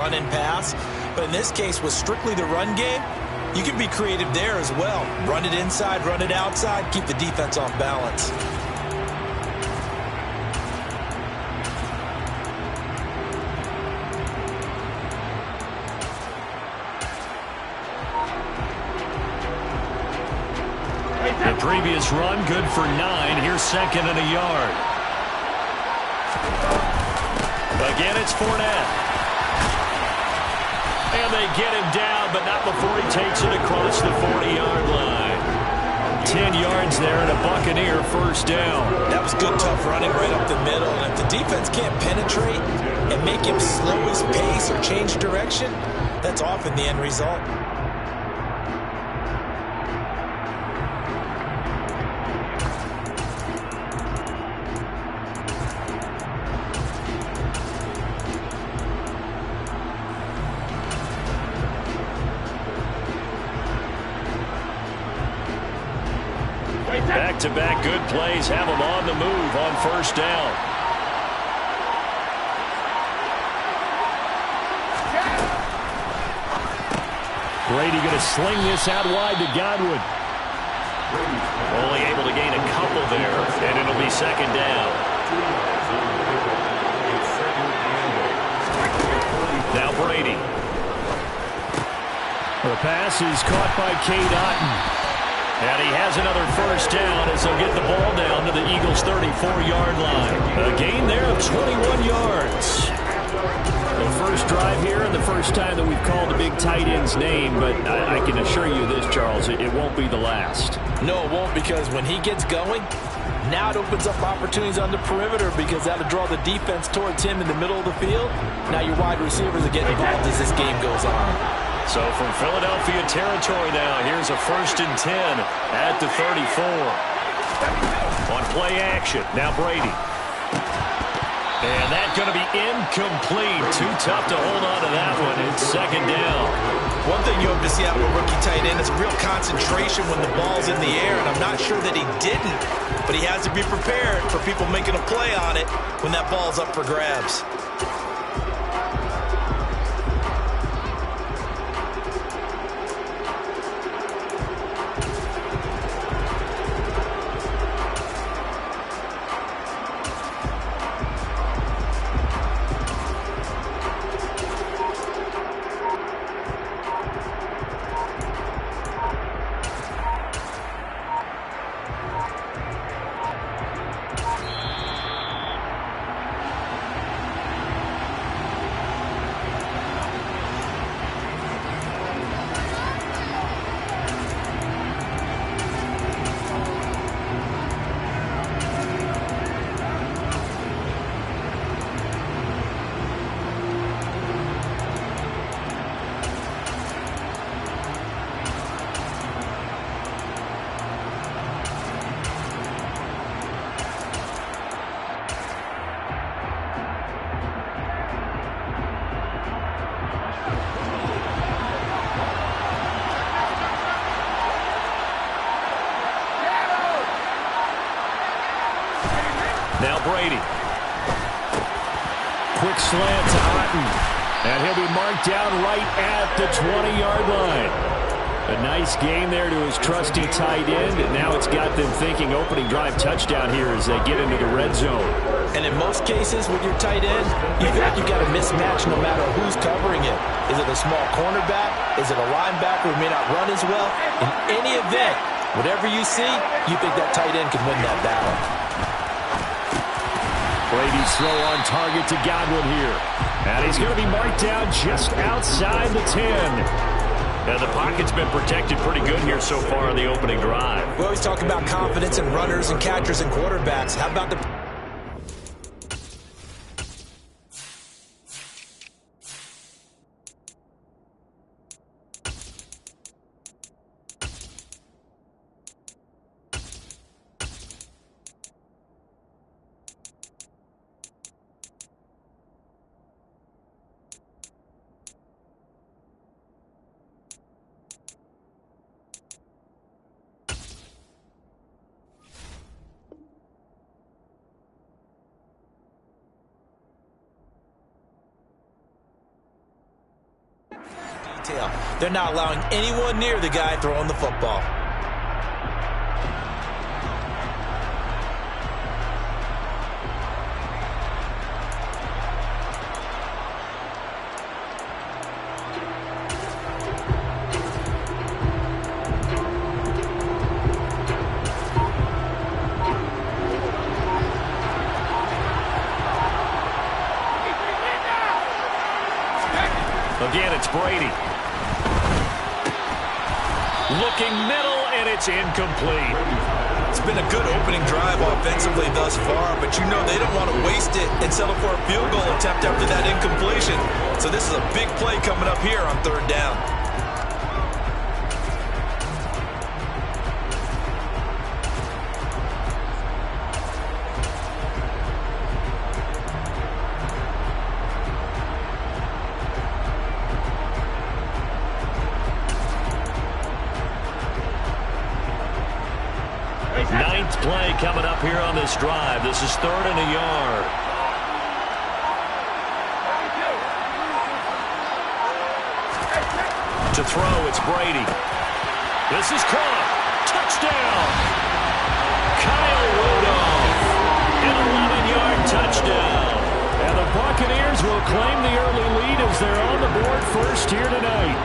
run and pass. But in this case, with strictly the run game, you can be creative there as well. Run it inside, run it outside, keep the defense off balance. The previous run, good for 9. Here's second and a yard. Again, it's Fournette. And they get him down, but not before he takes it across the 40-yard line. 10 yards there and a Buccaneer first down. That was good, tough running right up the middle. And if the defense can't penetrate and make him slow his pace or change direction, that's often the end result. Back-to-back good plays have them on the move on first down. Brady going to sling this out wide to Godwin. Only able to gain a couple there, and it'll be second down. Now Brady. The pass is caught by Cade Otton. And he has another first down as they'll get the ball down to the Eagles' 34-yard line. A gain there of 21 yards. The first drive here and the first time that we've called the big tight end's name, but I can assure you this, Charles, it won't be the last. No, it won't, because when he gets going, now it opens up opportunities on the perimeter because that'll draw the defense towards him in the middle of the field. Now your wide receivers are getting involved as this game goes on. So from Philadelphia territory now, here's a 1st and 10 at the 34. On play action, now Brady. And that's going to be incomplete. Too tough to hold on to that one. It's second down. One thing you hope to see out of a rookie tight end is real concentration when the ball's in the air, and I'm not sure that he didn't, but he has to be prepared for people making a play on it when that ball's up for grabs. Now Brady. Quick slant to Otton. And he'll be marked down right at the 20-yard line. A nice gain there to his trusty tight end. And now it's got them thinking opening drive touchdown here as they get into the red zone. And in most cases with your tight end, you feel like you've got a mismatch no matter who's covering it. Is it a small cornerback? Is it a linebacker who may not run as well? In any event, whatever you see, you think that tight end can win that battle. Brady's throw on target to Godwin here. And he's going to be marked down just outside the 10. And the pocket's been protected pretty good here so far on the opening drive. We always talk about confidence in runners and catchers and quarterbacks. How about the... Tail. They're not allowing anyone near the guy throwing the football. Again, it's Brady. Looking middle, and it's incomplete. It's been a good opening drive offensively thus far, but you know they don't want to waste it and settle for a field goal attempt after that incompletion. So this is a big play coming up here on 3rd down. Ninth play coming up here on this drive. This is 3rd and a yard. To throw, it's Brady. This is caught. Touchdown. Kyle Rudolph. An 11-yard touchdown. And the Buccaneers will claim the early lead as they're on the board first here tonight.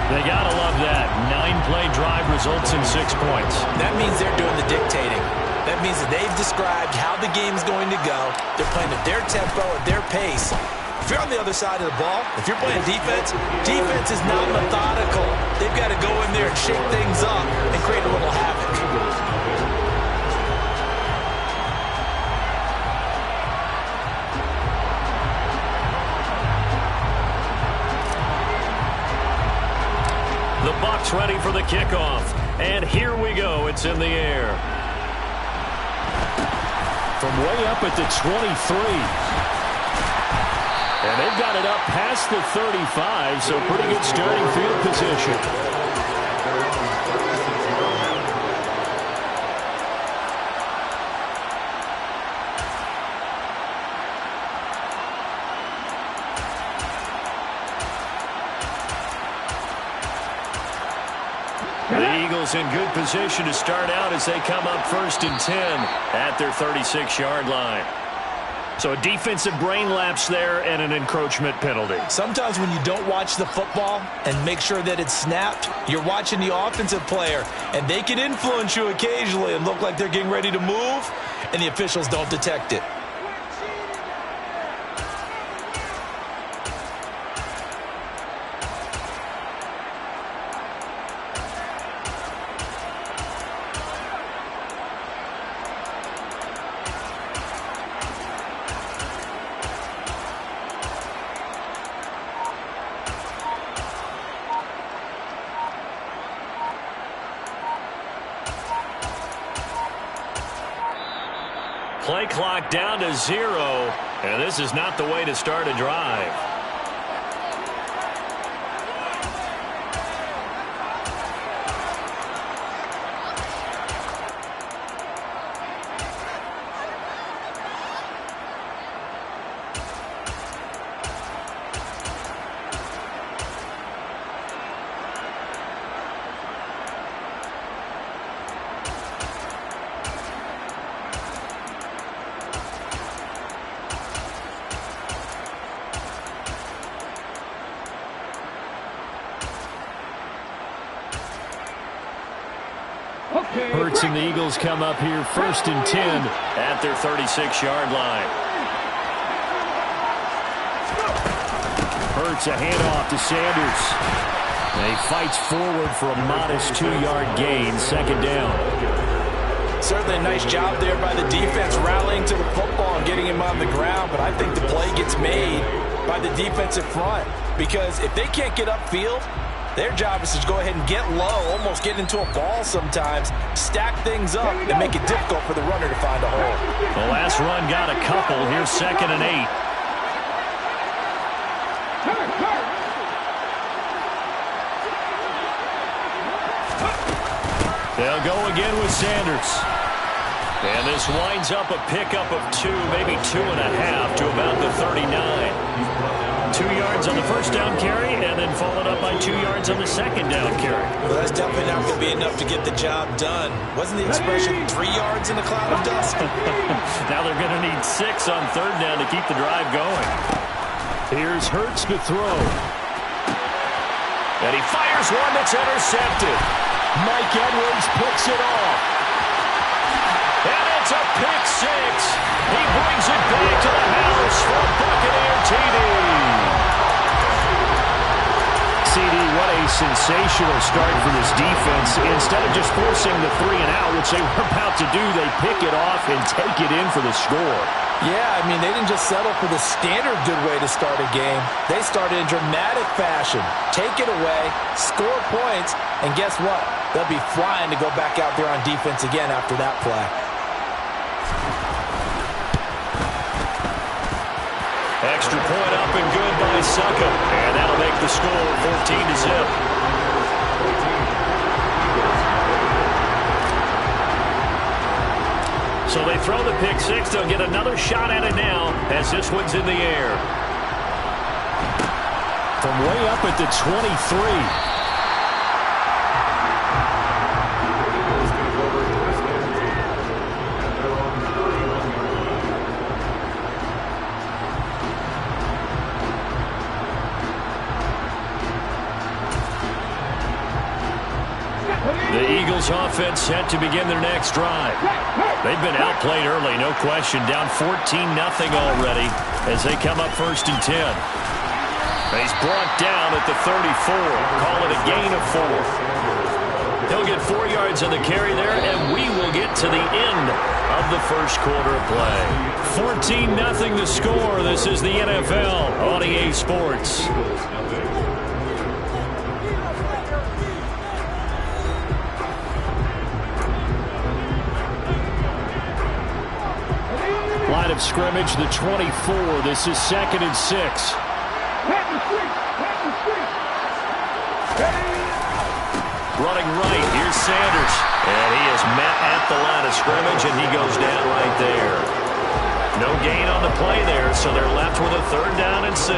They gotta love that. 9-play drive results in 6 points. That means they're doing the dictating. That means that they've described how the game's going to go. They're playing at their tempo, at their pace. If you're on the other side of the ball, if you're playing defense, defense is not methodical. They've got to go in there and shake things up and create a little havoc. The Bucs ready for the kickoff. And here we go. It's in the air. From way up at the 23. And they've got it up past the 35, so pretty good starting field position. The Eagles in good position to start out as they come up 1st and 10 at their 36-yard line. So a defensive brain lapse there and an encroachment penalty. Sometimes when you don't watch the football and make sure that it's snapped, you're watching the offensive player, and they can influence you occasionally and look like they're getting ready to move, and the officials don't detect it. Play clock down to 0, and this is not the way to start a drive. Hurts and the Eagles come up here 1st and 10 at their 36-yard line. Hurts a handoff to Sanders. And he fights forward for a modest 2-yard gain, 2nd down. Certainly a nice job there by the defense rallying to the football and getting him on the ground, but I think the play gets made by the defensive front because if they can't get upfield, their job is to go ahead and get low, almost get into a ball sometimes, stack things up, and make it difficult for the runner to find a hole. The last run got a couple. Here's 2nd and 8. They'll go again with Sanders. And this winds up a pickup of 2, maybe 2.5 to about the 39. 2 yards yards on the first down carry, and then followed up by 2 yards on the second down carry. Well, that's definitely not going to be enough to get the job done. Wasn't the expression 3 yards in a cloud of dust? Now they're going to need 6 on third down to keep the drive going. Here's Hurts to throw. And he fires one that's intercepted. Mike Edwards picks it off. And it's a pick six. He brings it back to the house for Buccaneer TD. CD, what a sensational start for this defense. Instead of just forcing the 3 and out, which they were about to do, they pick it off and take it in for the score. Yeah, I mean, they didn't just settle for the standard good way to start a game. They started in dramatic fashion. Take it away, score points, and guess what? They'll be flying to go back out there on defense again after that play. Extra point up and good by Suckup. And that'll make the score 14-0. So they throw the pick six. They'll get another shot at it now as this one's in the air. From way up at the 23. The Eagles offense set to begin their next drive. They've been outplayed early, no question. Down 14-0 already as they come up 1st and 10. He's brought down at the 34. Call it a gain of 4. He'll get 4 yards on the carry there, and we will get to the end of the first quarter of play. 14-0 the score. This is the NFL on EA Sports. Line of scrimmage, the 24. This is 2nd and 6. Running right, here's Sanders. And he is met at the line of scrimmage, and he goes down right there. No gain on the play there, so they're left with a 3rd down and 6.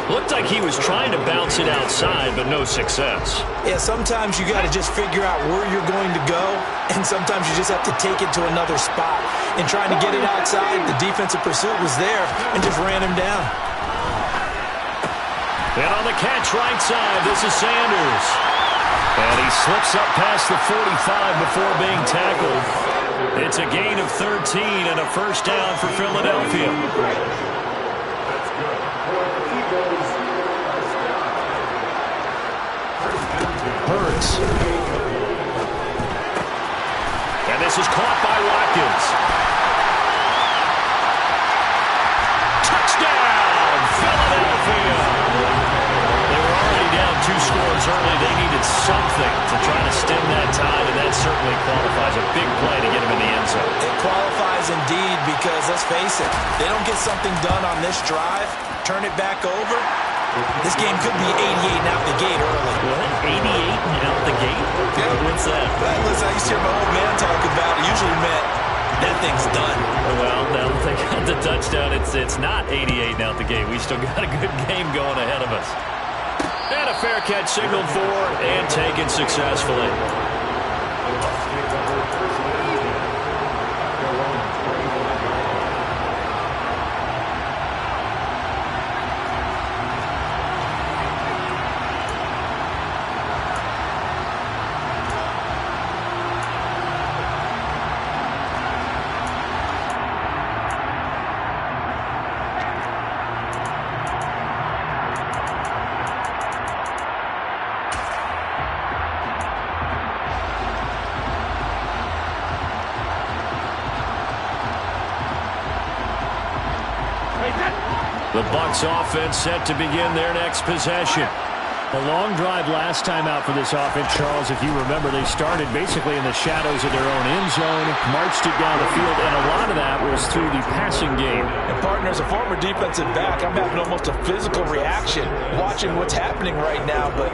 Looked like he was trying to bounce it outside, but no success. Yeah, sometimes you got to just figure out where you're going to go, and sometimes you just have to take it to another spot. And trying to get it outside, the defensive pursuit was there and just ran him down. And on the catch right side, this is Sanders. And he slips up past the 45 before being tackled. It's a gain of 13 and a 1st down for Philadelphia. Hurts. And this is caught by Watkins. Touchdown, Philadelphia. They were already down 2 scores early. They needed something to try to stem that tide, and that certainly qualifies. A big play to get him in the end zone. It qualifies indeed because, let's face it, they don't get something done on this drive, turn it back over, this game could be 88 and out the gate early. What? 88 and out the gate? Yeah. What's that? Listen, I used to hear my old man talk about it. Usually meant that thing's done. Well, now that they got the touchdown, it's not 88 and out the gate. We still got a good game going ahead of us. And a fair catch signaled for and taken successfully. The Bucs offense set to begin their next possession. A long drive last time out for this offense, Charles. If you remember, they started basically in the shadows of their own end zone, marched it down the field, and a lot of that was through the passing game. And, partner, as a former defensive back, I'm having almost a physical reaction watching what's happening right now. But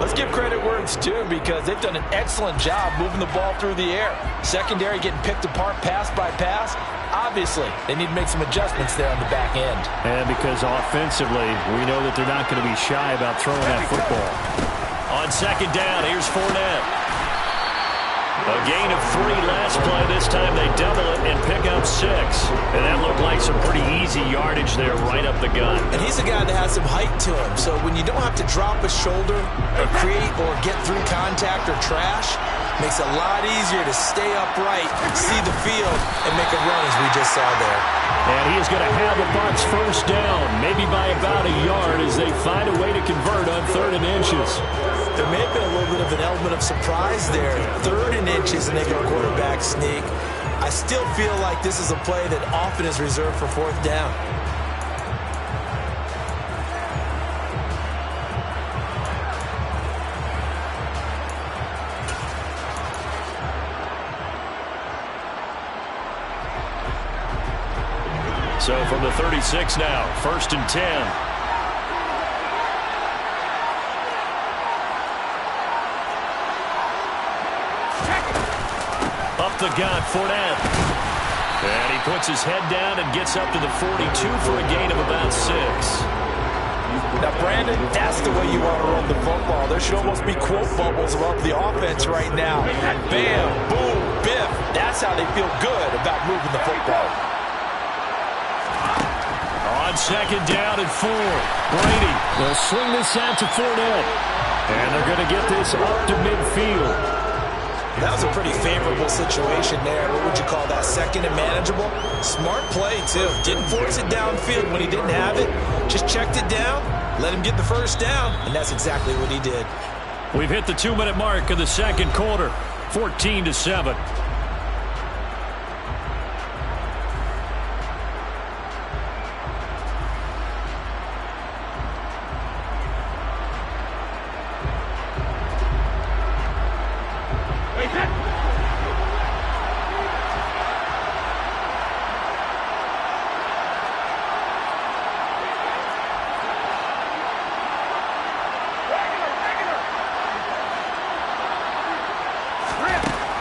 let's give credit where it's due because they've done an excellent job moving the ball through the air. Secondary getting picked apart pass by pass. Obviously, they need to make some adjustments there on the back end. And because offensively, we know that they're not going to be shy about throwing that football. On second down, here's Fournette. A gain of 3 last play. This time they double it and pick up 6. And that looked like some pretty easy yardage there right up the gut. And he's a guy that has some height to him. So when you don't have to drop a shoulder or create or get through contact or trash, makes it a lot easier to stay upright, see the field, and make a run as we just saw there. And he is going to have the Bucs first down, maybe by about a yard as they find a way to convert on 3rd and inches. There may have been a little bit of an element of surprise there. 3rd and inches, and they go quarterback sneak. I still feel like this is a play that often is reserved for 4th down. So from the 36 now, 1st and 10. Up the gut, Fournette. And he puts his head down and gets up to the 42 for a gain of about 6. Now, Brandon, that's the way you want to run the football. There should almost be quote bubbles about the offense right now. Bam, boom, biff. That's how they feel good about moving the football. On second down and 4, Brady will swing this out to Fournette. And they're going to get this up to midfield. That was a pretty favorable situation there. What would you call that? 2nd and manageable? Smart play, too. Didn't force it downfield when he didn't have it. Just checked it down, let him get the first down, and that's exactly what he did. We've hit the 2-minute mark of the second quarter, 14-7.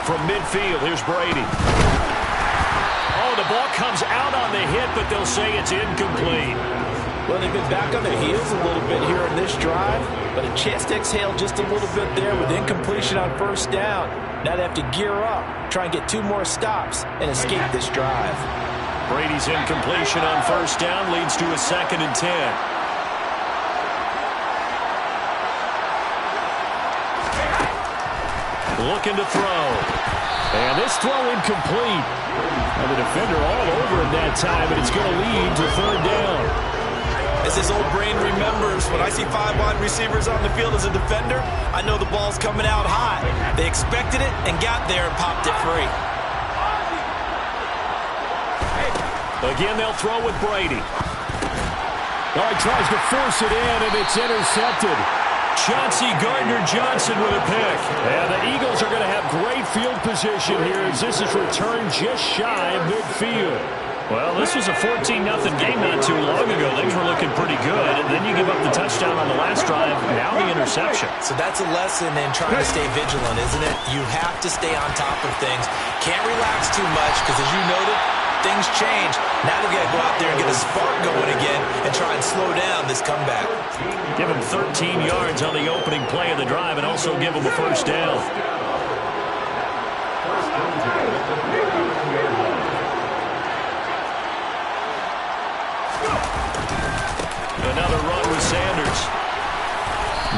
From midfield, here's Brady. Oh, the ball comes out on the hit, but they'll say it's incomplete. Well, they've been back on their heels a little bit here in this drive, but a chance to exhale just a little bit there with incompletion on 1st down. Now they have to gear up, try and get 2 more stops, and escape this drive. Brady's incompletion on 1st down leads to a 2nd and 10. Looking to throw. And this throw incomplete. And the defender all over him that time, and it's going to lead to 3rd down. As his old brain remembers, when I see 5 wide receivers on the field as a defender, I know the ball's coming out high. They expected it and got there and popped it free. Again, they'll throw with Brady. Oh, he tries to force it in, and it's intercepted. Chauncey Gardner-Johnson with a pick. And the Eagles are going to have great field position here as this is returned just shy of midfield. Well, this was a 14-0 game not too long ago. Things were looking pretty good. And then you give up the touchdown on the last drive, now the interception. So that's a lesson in trying to stay vigilant, isn't it? You have to stay on top of things. Can't relax too much because, as you noted, things change. Now they've got to go out there and get a spark going again and try and slow down this comeback. Give him 13 yards on the opening play of the drive and also give him a 1st down. Another run with Sanders.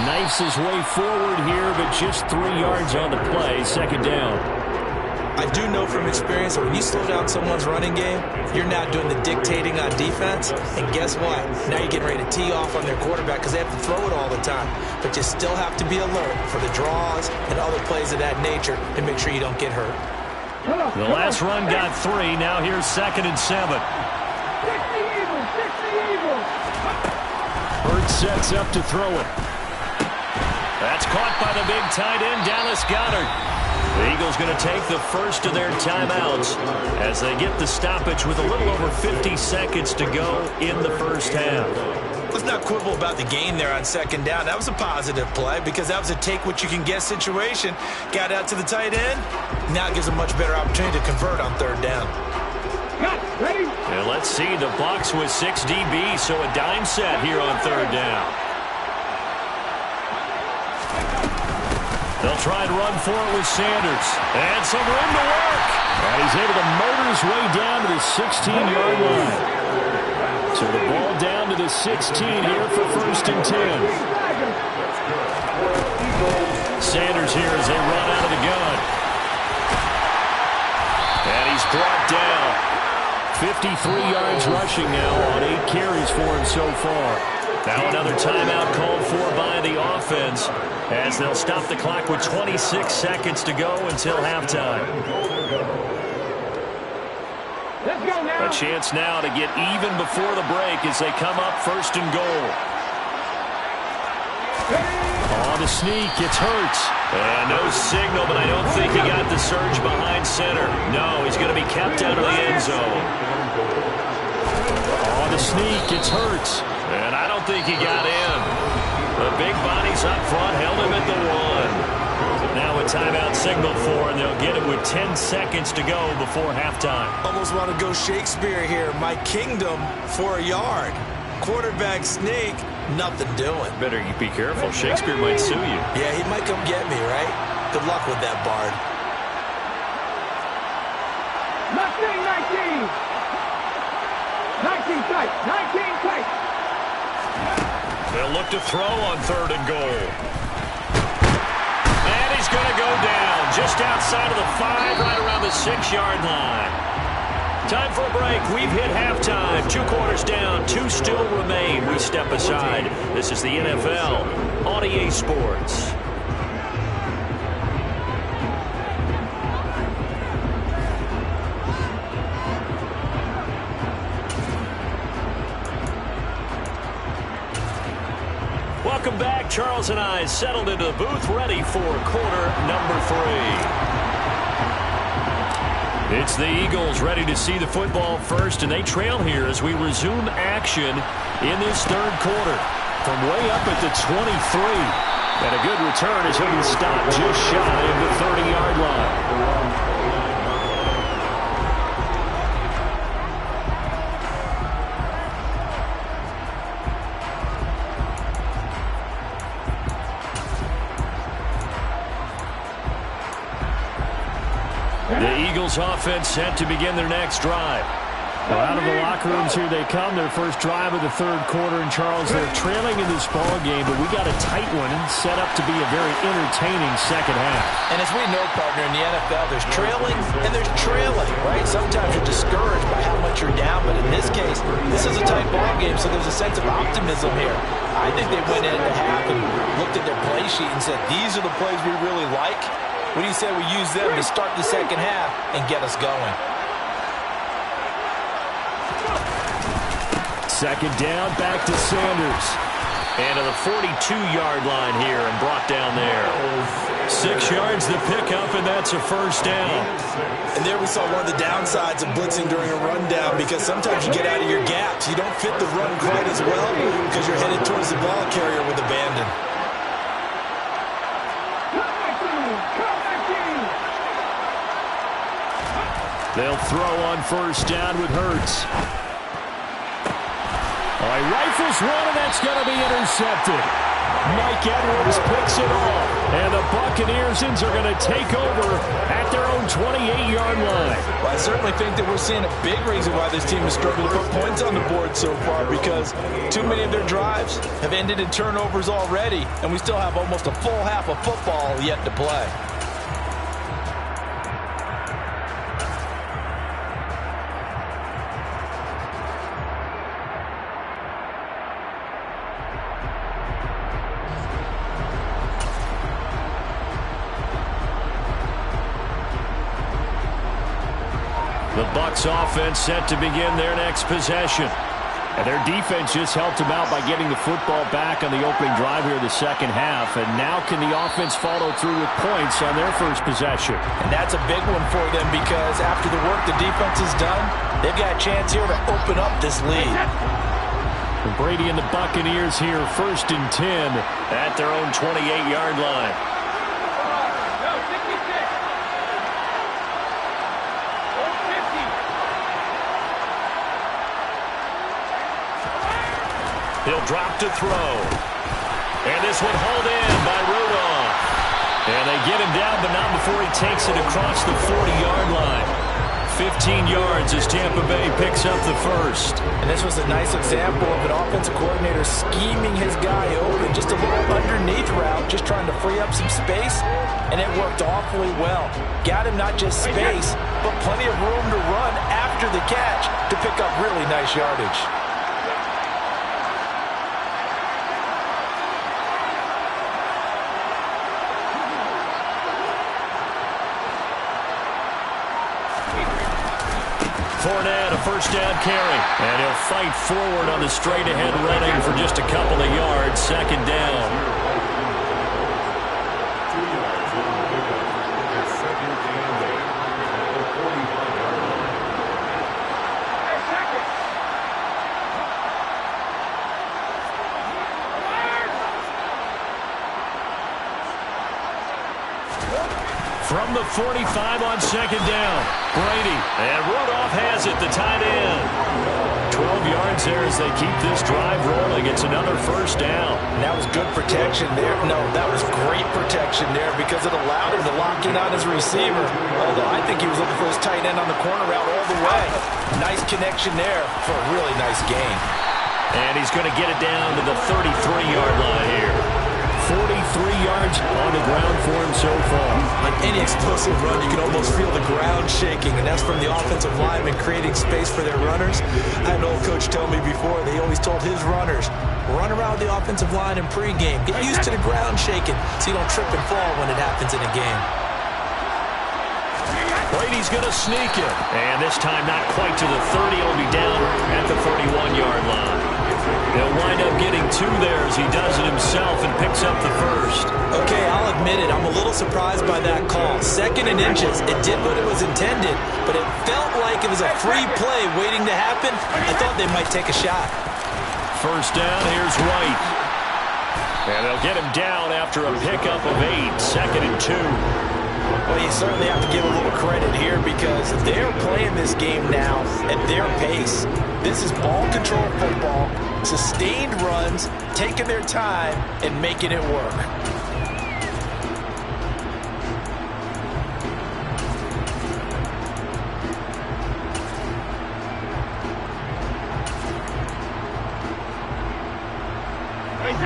Knifes his way forward here, but just 3 yards on the play. 2nd down. I do know from experience that when you slow down someone's running game, you're now doing the dictating on defense. And guess what? Now you're getting ready to tee off on their quarterback because they have to throw it all the time. But you still have to be alert for the draws and other plays of that nature to make sure you don't get hurt. The last run got 3. Now here's 2nd and 7. Hurts sets up to throw it. That's caught by the big tight end, Dallas Goedert. The Eagles going to take the first of their timeouts as they get the stoppage with a little over 50 seconds to go in the 1st half. Let's not quibble about the gain there on 2nd down. That was a positive play because that was a take-what-you-can-get situation. Got out to the tight end. Now it gives a much better opportunity to convert on 3rd down. And let's see, the Bucs with 6 DB, so a dime set here on third down. They'll try and run for it with Sanders. And some room to work. And he's able to motor his way down to the 16-yard line. So the ball down to the 16 here for 1st and 10. Sanders here as they run out of the gun. And he's brought down. 53 yards rushing now on 8 carries for him so far. Now another timeout called for by the offense as they'll stop the clock with 26 seconds to go until halftime. Let's go now. A chance now to get even before the break as they come up 1st and goal. On the sneak, it's Hurts. And no signal, but I don't think he got the surge behind center. No, he's going to be kept out of the end zone. On the sneak, it's Hurts. And I don't think he got in. The big bodies up front held him at the 1. Now a timeout signal for, and they'll get it with 10 seconds to go before halftime. Almost want to go Shakespeare here. My kingdom for a yard. Quarterback sneak, nothing doing. Better be careful. Shakespeare might sue you. Yeah, he might come get me, right? Good luck with that, Bard. Mustang 19. 19 tight. 19 tight. They'll look to throw on 3rd and goal. And he's going to go down just outside of the 5, right around the 6-yard line. Time for a break. We've hit halftime. 2 quarters down. 2 still remain. We step aside. This is the NFL on EA Sports. Welcome back. Charles and I settled into the booth, ready for quarter number 3. It's the Eagles ready to see the football first, and they trail here as we resume action in this 3rd quarter. From way up at the 23. And a good return as he'll be stopped just shy of the 30-yard line. The Eagles offense set to begin their next drive. Well, out of the locker rooms here they come. Their first drive of the 3rd quarter. And Charles, they're trailing in this ball game, but we got a tight one set up to be a very entertaining second half. And as we know, partner, in the NFL, there's trailing and there's trailing, right? Sometimes you're discouraged by how much you're down, but in this case, this is a tight ball game, so there's a sense of optimism here. I think they went into half and looked at their play sheet and said, these are the plays we really like. What do you say we use them to start the second half and get us going? Second down, back to Sanders. And to the 42-yard line here and brought down there. 6 yards the pickup, and that's a first down. And there we saw one of the downsides of blitzing during a rundown, because sometimes you get out of your gaps. You don't fit the run quite as well because you're headed towards the ball carrier with abandon. They'll throw on first down with Hurts. Oh, he rifles one, and that's going to be intercepted. Mike Edwards picks it off. And the Buccaneers are going to take over at their own 28-yard line. Well, I certainly think that we're seeing a big reason why this team is struggling to put points on the board so far, because too many of their drives have ended in turnovers already, and we still have almost a full half of football yet to play. The Bucs offense set to begin their next possession. And their defense just helped them out by getting the football back on the opening drive here in the second half. And now can the offense follow through with points on their first possession? And that's a big one for them, because after the work the defense has done, they've got a chance here to open up this lead. And Brady and the Buccaneers here, 1st and 10 at their own 28-yard line. He'll drop to throw. And this one hauled in by Rudolph. And they get him down, but not before he takes it across the 40-yard line. 15 yards as Tampa Bay picks up the first. And this was a nice example of an offensive coordinator scheming his guy open. Just a little underneath route, just trying to free up some space. And it worked awfully well. Got him not just space, but plenty of room to run after the catch to pick up really nice yardage. Fournette, a first down carry. And he'll fight forward on the straight-ahead running for just a couple of yards. Second down. From the 45 on second down. Brady. And Rudolph has it, the tight end. 12 yards there as they keep this drive rolling. It's another first down. And that was good protection there. No, that was great protection there because it allowed him to lock in on his receiver. Although I think he was looking for his tight end on the corner route all the way. Nice connection there for a really nice gain. And he's going to get it down to the 33-yard line here. 43 yards on the ground for him so far. On any explosive run, you can almost feel the ground shaking, and that's from the offensive linemen creating space for their runners. I had an old coach tell me before, they always told his runners, run around the offensive line in pregame. Get used to the ground shaking so you don't trip and fall when it happens in a game. Brady's going to sneak it. And this time not quite to the 30. He'll be down at the 31-yard line. He'll wind up getting two there as he does it himself and picks up the first. Okay, I'll admit it. I'm a little surprised by that call. 2nd and inches. It did what it was intended, but it felt like it was a free play waiting to happen. I thought they might take a shot. First down, here's White. And they'll get him down after a pickup of 8. 2nd and 2. Well, you certainly have to give a little credit here because they're playing this game now at their pace. This is ball control football, sustained runs, taking their time, and making it work.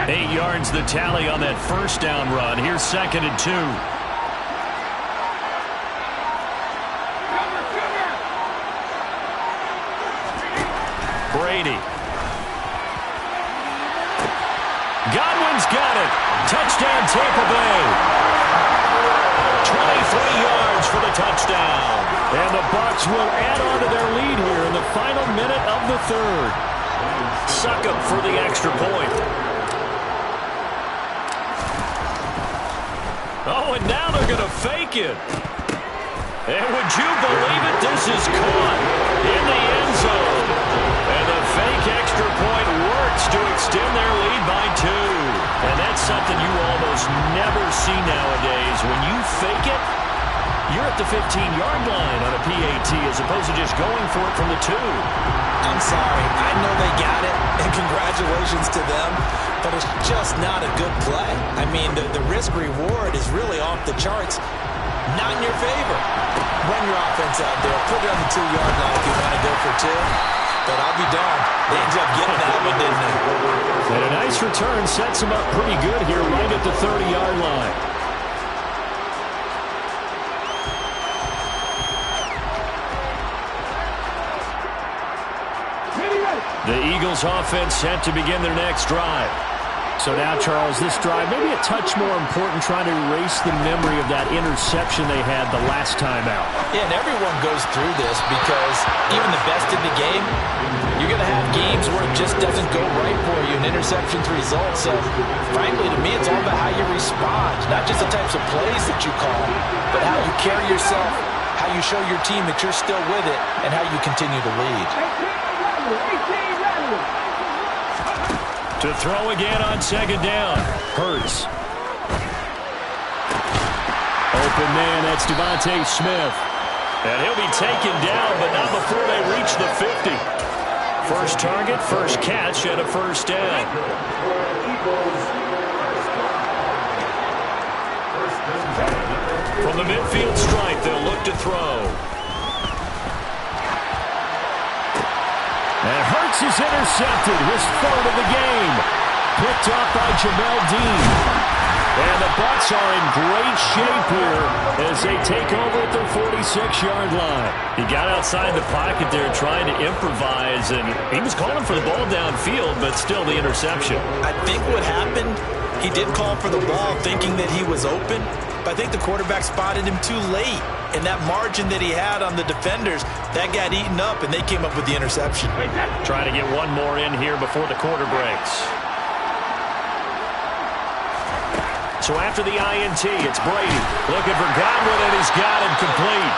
Eight yards the tally on that first down run. Here's 2nd and 2. Brady. Godwin's got it. Touchdown Tampa Bay. 23 yards for the touchdown. And the Bucs will add on to their lead here in the final minute of the third. Succop for the extra point. Oh, and now they're going to fake it. And would you believe it? This is caught in the end zone. And the fake extra point works to extend their lead by 2. And that's something you almost never see nowadays. When you fake it, you're at the 15-yard line on a PAT as opposed to just going for it from the 2. I'm sorry. I know they got it, and congratulations to them, but it's just not a good play. I mean, the risk-reward is really off the charts. Not in your favor. Run your offense out there. Put it on the 2-yard line if you want to go for 2. But I'll be darned. They ended up getting that one, didn't they? And a nice return sets them up pretty good here right at the 30-yard line. The Eagles offense set to begin their next drive. So now, Charles, this drive maybe a touch more important, trying to erase the memory of that interception they had the last time out. Yeah, and everyone goes through this because even the best in the game, you're going to have games where it just doesn't go right for you, and interceptions result. So, frankly, to me, it's all about how you respond, not just the types of plays that you call, but how you carry yourself, how you show your team that you're still with it, and how you continue to lead. To throw again on second down. Hurts. Open man, that's Devontae Smith. And he'll be taken down, but not before they reach the 50. First target, first catch, and a first down. From the midfield stripe, they'll look to throw. And Hurts is intercepted. His third of the game. Picked up by Jamel Dean. And the Bucs are in great shape here as they take over at their 46-yard line. He got outside the pocket there trying to improvise, and he was calling for the ball downfield, but still the interception. I think what happened, he did call for the ball thinking that he was open, but I think the quarterback spotted him too late. And that margin that he had on the defenders, that got eaten up, and they came up with the interception. Trying to get one more in here before the quarter breaks. So after the INT, it's Brady looking for Godwin, and he's got him complete.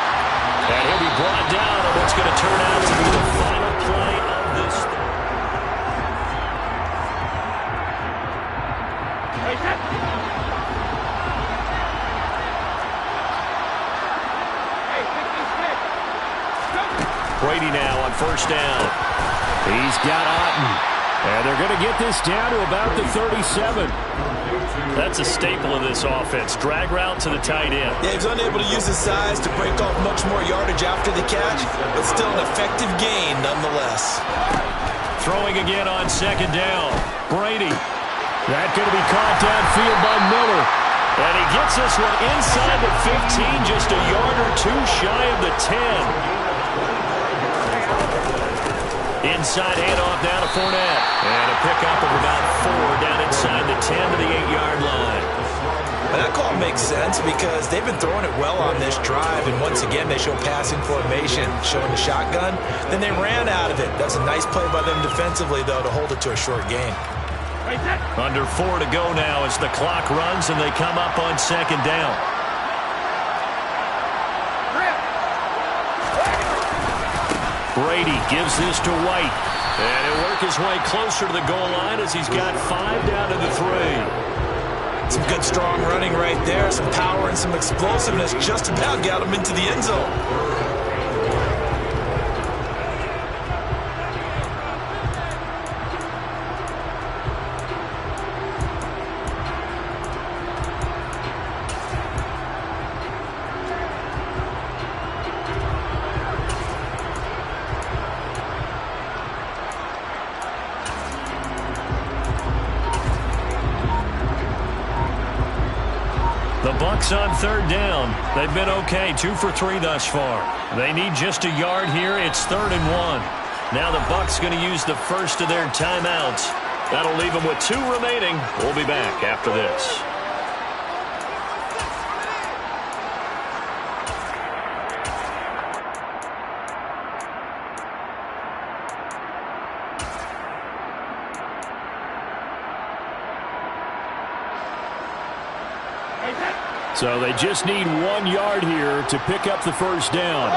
And he'll be brought down on what's going to turn out to be the final play of this. Brady now on first down. He's got Otten. And they're going to get this down to about the 37. That's a staple of this offense. Drag route to the tight end. Yeah, he's unable to use his size to break off much more yardage after the catch, but still an effective gain nonetheless. Throwing again on second down. Brady. That's going to be caught downfield by Miller. And he gets this one inside the 15, just a yard or two shy of the 10. Inside handoff down to Fournette. And a pickup of about 4 down inside the 10 to the 8-yard line. And that call makes sense because they've been throwing it well on this drive. And once again, they show passing formation, showing the shotgun. Then they ran out of it. That's a nice play by them defensively, though, to hold it to a short gain. Under 4 to go now as the clock runs and they come up on second down. Brady gives this to White. And he'll work his way closer to the goal line as he's got 5 down to the 3. Some good strong running right there. Some power and some explosiveness. Just about got him into the end zone. The Bucs on third down. They've been okay, 2 for 3 thus far. They need just a yard here. It's 3rd and 1. Now the Bucs going to use the first of their timeouts. That'll leave them with 2 remaining. We'll be back after this. So they just need 1 yard here to pick up the first down.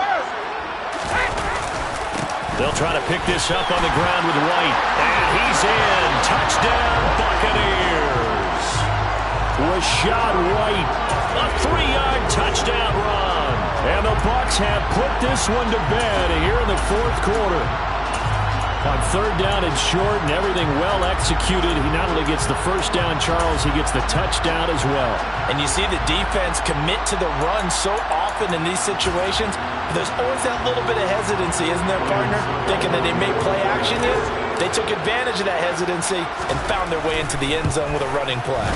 They'll try to pick this up on the ground with White. And he's in. Touchdown, Buccaneers. Rashad White, a 3-yard touchdown run. And the Bucs have put this one to bed here in the 4th quarter. On third down and short and everything well executed, he not only gets the first down, Charles, he gets the touchdown as well. And you see the defense commit to the run so often in these situations. There's always that little bit of hesitancy, isn't there, partner? Thinking that they may play action in. They took advantage of that hesitancy and found their way into the end zone with a running play.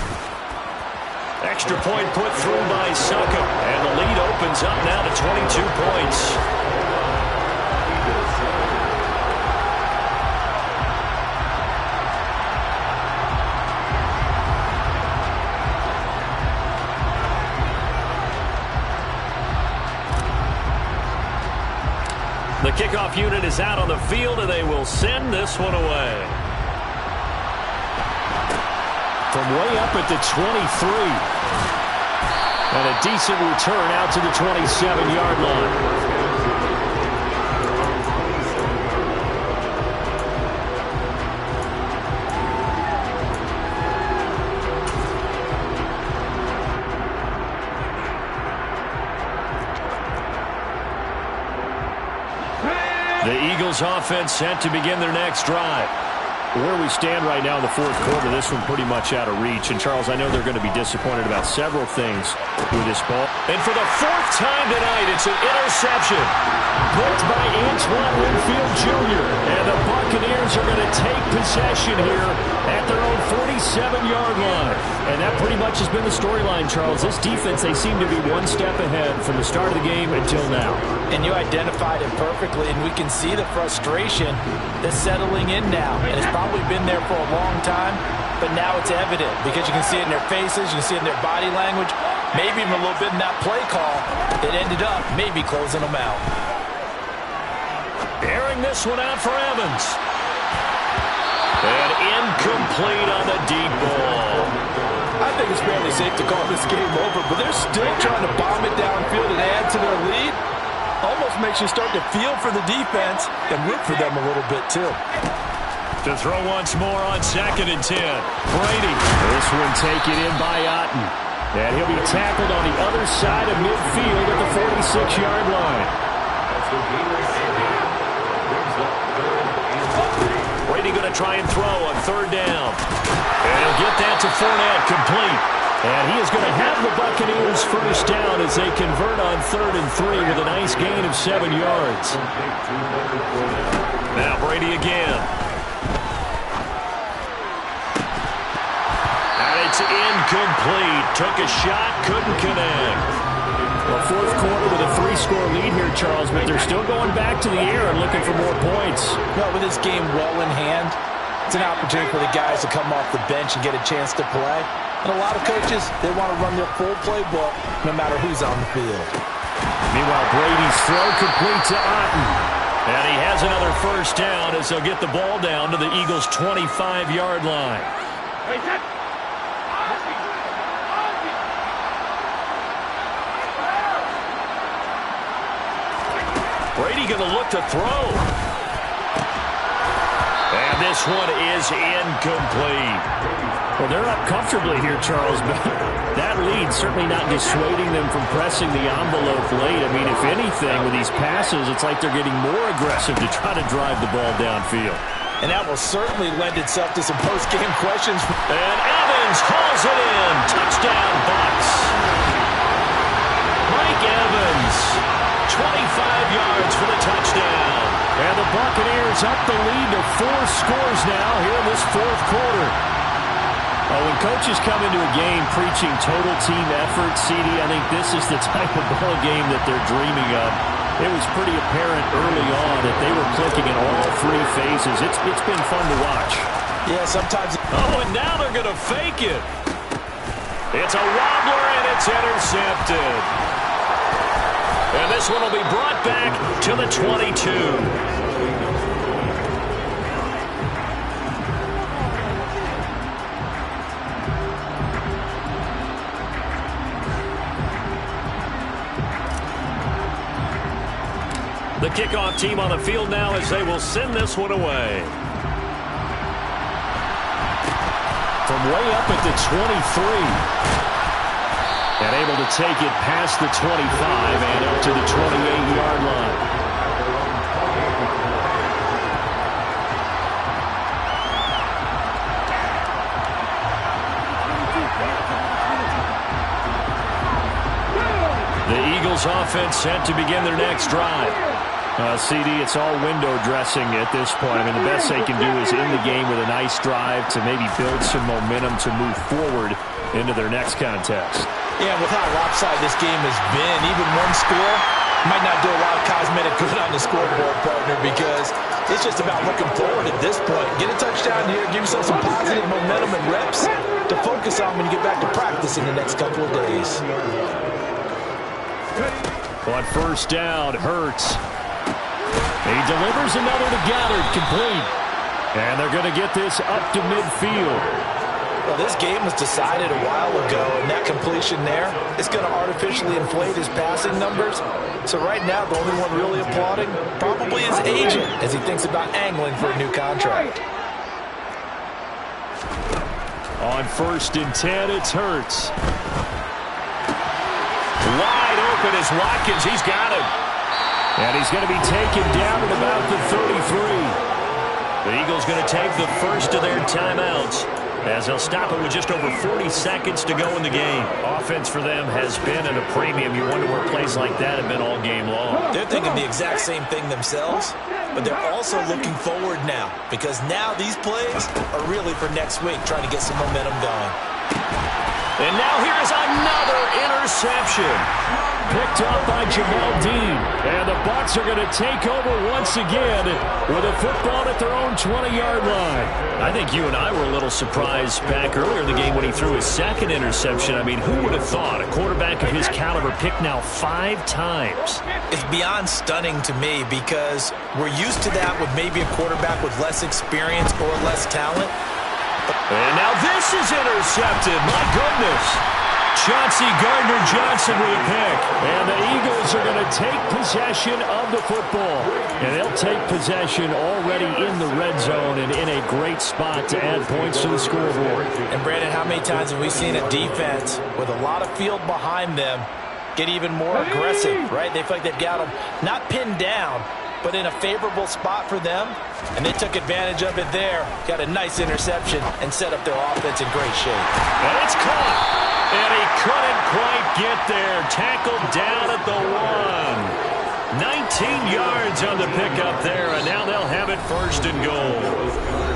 Extra point put through by Saka. And the lead opens up now to 22 points. The kickoff unit is out on the field, and they will send this one away. From way up at the 23. And a decent return out to the 27-yard line. The Eagles offense set to begin their next drive. Where we stand right now in the fourth quarter, this one pretty much out of reach. And, Charles, I know they're going to be disappointed about several things with this ball. And for the fourth time tonight, it's an interception. Picked by Antoine Winfield Jr. And the Buccaneers are going to take possession here at their own 47-yard line. And that pretty much has been the storyline, Charles. This defense, they seem to be one step ahead from the start of the game until now. And you identified it perfectly, and we can see the frustration that's settling in now. And it's probably been there for a long time, but now it's evident because you can see it in their faces, you can see it in their body language, maybe even a little bit in that play call. It ended up maybe closing them out. Airing this one out for Evans. And incomplete on the deep ball. I think it's fairly safe to call this game over, but they're still trying to bomb it downfield and add to their lead. Almost makes you start to feel for the defense and root for them a little bit too. To throw once more on 2nd and 10. Brady. This one taken in by Otten. And he'll be tackled on the other side of midfield at the 46-yard line. Brady going to try and throw on 3rd down. And he'll get that to Fournette, complete. And he is going to have the Buccaneers first down as they convert on 3rd and 3 with a nice gain of 7 yards. Now Brady again. And it's incomplete. Took a shot, couldn't connect. Well, fourth quarter with a 3-score lead here, Charles, but they're still going back to the air and looking for more points. No, with this game well in hand, it's an opportunity for the guys to come off the bench and get a chance to play. And a lot of coaches, they want to run their full playbook no matter who's on the field. Meanwhile, Brady's throw complete to Otten. And he has another first down as they'll get the ball down to the Eagles' 25-yard line. Brady going to look to throw. And this one is incomplete. Well, they're up comfortably here, Charles, but that lead certainly not dissuading them from pressing the envelope late. I mean, if anything, with these passes, it's like they're getting more aggressive to try to drive the ball downfield. And that will certainly lend itself to some post-game questions. And Evans hauls it in. Touchdown, Bucs. Mike Evans, 25 yards for the touchdown. And the Buccaneers up the lead to 4 scores now here in this fourth quarter. When coaches come into a game preaching total team effort, CD, I think this is the type of ball game that they're dreaming of. It was pretty apparent early on that they were clicking in all 3 phases. It's been fun to watch. Yeah, sometimes. Oh, and now they're going to fake it. It's a wobbler, and it's intercepted. And this one will be brought back to the 22. The kickoff team on the field now as they will send this one away. From way up at the 23. And able to take it past the 25 and up to the 28-yard line. The Eagles offense set to begin their next drive. CD, it's all window dressing at this point. I mean, the best they can do is in the game with a nice drive to maybe build some momentum to move forward into their next contest. Yeah, with how lopsided this game has been, even one score might not do a lot of cosmetic good on the scoreboard, partner, because it's just about looking forward at this point. Get a touchdown here, give yourself some positive momentum and reps to focus on when you get back to practice in the next couple of days. On first down, Hurts. He delivers another to Goddard, complete. And they're going to get this up to midfield. Well, this game was decided a while ago, and that completion there is going to artificially inflate his passing numbers. So right now, the only one really applauding probably his agent as he thinks about angling for a new contract. On first and 10, it's Hurts. Wide open is Watkins. He's got him. And he's going to be taken down at about the 33. The Eagles going to take the first of their timeouts as they'll stop it with just over 40 seconds to go in the game. Offense for them has been at a premium. You wonder where plays like that have been all game long. They're thinking the exact same thing themselves, but they're also looking forward now because now these plays are really for next week, trying to get some momentum going. And now here's another interception. Picked up by Jamel Dean. And the Bucs are going to take over once again with a football at their own 20-yard line. I think you and I were a little surprised back earlier in the game when he threw his second interception. I mean, who would have thought a quarterback of his caliber picked now 5 times? It's beyond stunning to me because we're used to that with maybe a quarterback with less experience or less talent. And now this is intercepted. My goodness. Chauncey Gardner-Johnson with a pick. And the Eagles are going to take possession of the football. And they'll take possession already in the red zone and in a great spot to add points to the scoreboard. And Brandon, how many times have we seen a defense with a lot of field behind them get even more aggressive, right? They feel like they've got them not pinned down, but in a favorable spot for them, and they took advantage of it there. Got a nice interception and set up their offense in great shape. And it's caught. And he couldn't quite get there. Tackled down at the 1. 19 yards on the pickup there, and now they'll have it first and goal.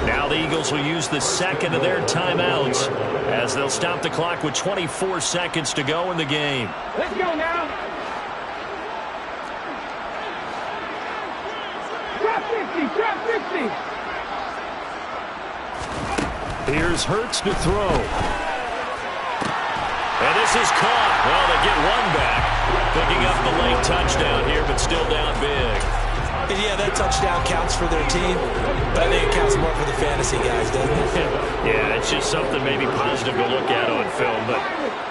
Now the Eagles will use the second of their timeouts as they'll stop the clock with 24 seconds to go in the game. Let's go now. Drop 50, drop 50. Here's Hurts to throw. And this is caught. Well, they get one back. Picking up the late touchdown here, but still down big. And yeah, that touchdown counts for their team, but I think it counts more for the fantasy guys, doesn't it? Yeah, it's just something maybe positive to look at on film, but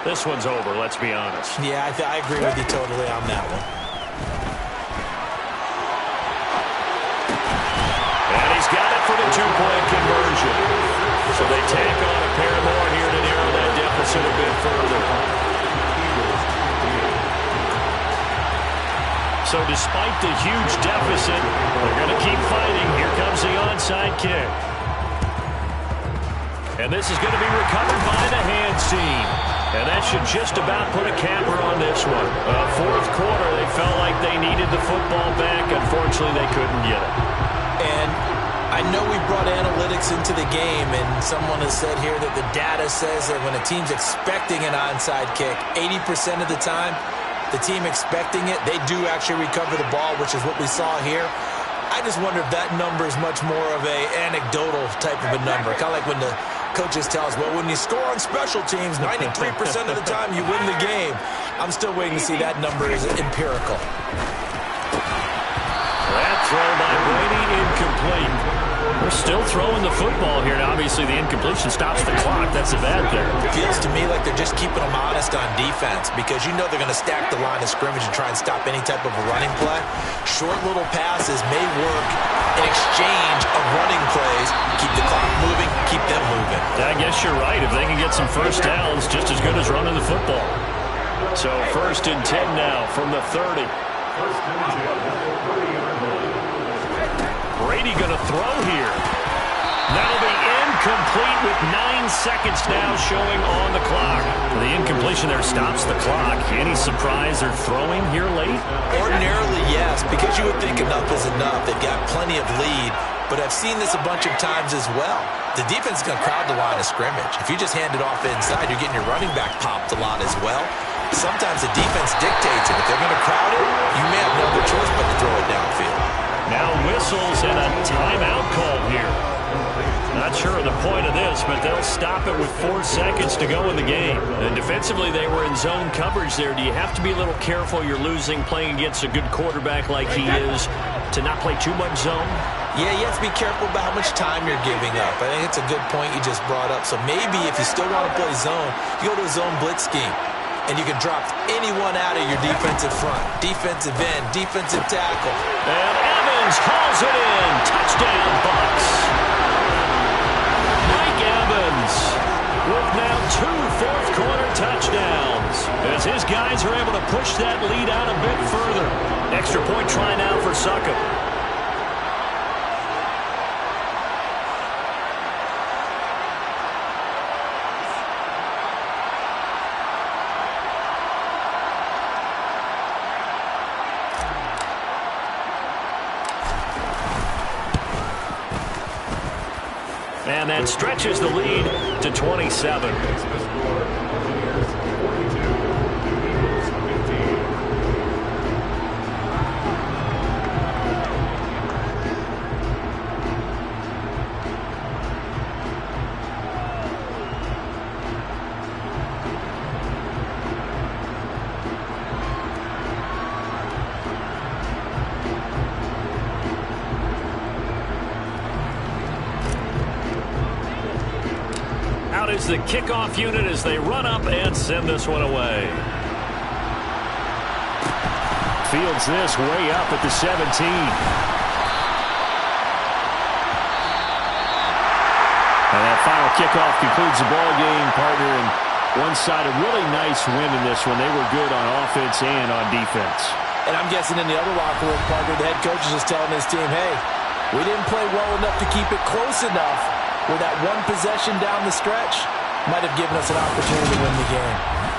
this one's over, let's be honest. Yeah, I agree with you totally on that one. And he's got it for the 2-point conversion. So they tack on a pair more here to narrow that deficit a bit further. So despite the huge deficit, they're going to keep fighting. Here comes the onside kick. And this is going to be recovered by the hands team. And that should just about put a capper on this one. Fourth quarter, they felt like they needed the football back. Unfortunately, they couldn't get it. And I know we brought analytics into the game, and someone has said here that the data says that when a team's expecting an onside kick, 80% of the time, the team expecting it, they do actually recover the ball, which is what we saw here. I just wonder if that number is much more of a anecdotal type of a number. Kind of like when the coaches tell us, well, when you score on special teams, 93% of the time you win the game. I'm still waiting to see that number is empirical. That throw by Brady incomplete. They're still throwing the football here. Now, obviously, the incompletion stops the clock. That's a bad thing. It feels to me like they're just keeping them honest on defense because you know they're going to stack the line of scrimmage and try and stop any type of a running play. Short little passes may work in exchange of running plays. Keep the clock moving, keep them moving. I guess you're right. If they can get some first downs, just as good as running the football. So 1st and 10 now from the 30. Brady going to throw here. That'll be incomplete with 9 seconds now showing on the clock. The incompletion there stops the clock. Any surprise they're throwing here late? Ordinarily, yes, because you would think enough is enough. They've got plenty of lead, but I've seen this a bunch of times as well. The defense is going to crowd the line of scrimmage. If you just hand it off inside, you're getting your running back popped a lot as well. Sometimes the defense dictates it. If they're going to crowd it, you may have no other choice but to throw it downfield. Now whistles and a timeout call here. Not sure of the point of this, but they'll stop it with 4 seconds to go in the game. And defensively, they were in zone coverage there. Do you have to be a little careful? You're losing playing against a good quarterback like he is to not play too much zone? Yeah, you have to be careful about how much time you're giving up. I think it's a good point you just brought up. So maybe if you still want to play zone, you go to a zone blitz scheme. And you can drop anyone out of your defensive front. Defensive end, defensive tackle. And Evans hauls it in. Touchdown, Bucs. Mike Evans with now 2 fourth-quarter touchdowns. as his guys are able to push that lead out a bit further. Extra point try now for Succop. And that stretches the lead to 27. Is the kickoff unit as they run up and send this one away. Fields this way up at the 17. And that final kickoff concludes the ball game, partner. And one side a really nice win in this one. They were good on offense and on defense. And I'm guessing in the other locker room, partner, the head coach is just telling his team, hey, we didn't play well enough to keep it close enough where that one possession down the stretch might have given us an opportunity to win the game.